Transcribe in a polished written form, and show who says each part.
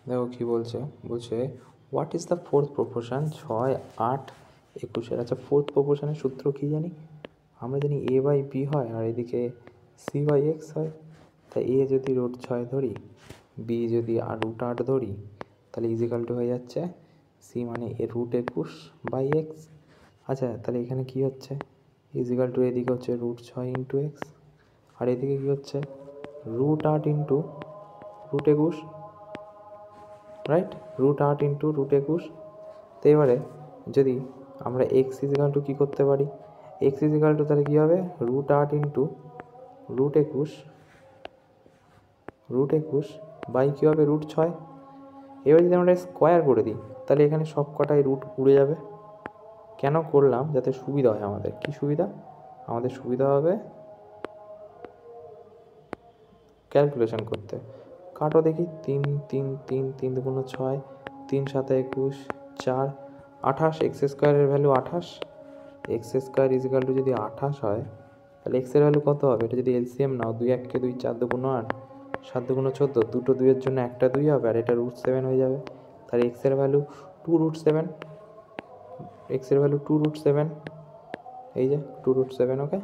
Speaker 1: দেখো কী বলছে, বলছে what is the fourth proportion 6, 8, 21। আচ্ছা, ফোর্থ প্রপোর্শনের সূত্র কী জানি? আমরা জানি a বাই বি হয় আর এদিকে c বাই এক্স হয়। তাই a যদি √6 ধরি, b যদি √8 ধরি, তাহলে ইজিক্যাল টু হয়ে যাচ্ছে c মানে √21 বাই এক্স। আচ্ছা, তাহলে এখানে কী হচ্ছে? ইজিক্যাল টু এদিকে হচ্ছে √6 ইন্টু এক্স, আর এদিকে কী হচ্ছে? √8 ইন্টু √21, রাইট? √8 ইন্টু √21। তো এবারে যদি আমরা এক্স ইজিক্যাল টু কী করতে পারি? এক্স ইজিক্যাল টু তাহলে কী হবে? √8 ইন্টু √21 বাই কী হবে? √6। এবার যদি আমরা স্কোয়ার করে দিই, তাহলে এখানে সব কটাই রুট উড়ে যাবে। কেন করলাম? যাতে সুবিধা হয় আমাদের। কী সুবিধা? আমাদের সুবিধা হবে ক্যালকুলেশন করতে। কাটো দেখি, 3 3 3 3 2 6, 3 7 21, 4 28। এক্স স্কোয়ারের value 28। X square is equal to যদি 28 হয়, তাহলে এক্সের ভ্যালু কত হবে? এটা যদি এলসিএম নাও, 2 1 কে 2, 4 2 8, 7 2 14, দুটো 2-এর জন্য একটা 2 হবে, আর এটা √7 হয়ে যাবে। তাহলে এক্সের ভ্যালু 2√7, এক্সের ভ্যালু 2√7, এই যে 2√7। ওকে।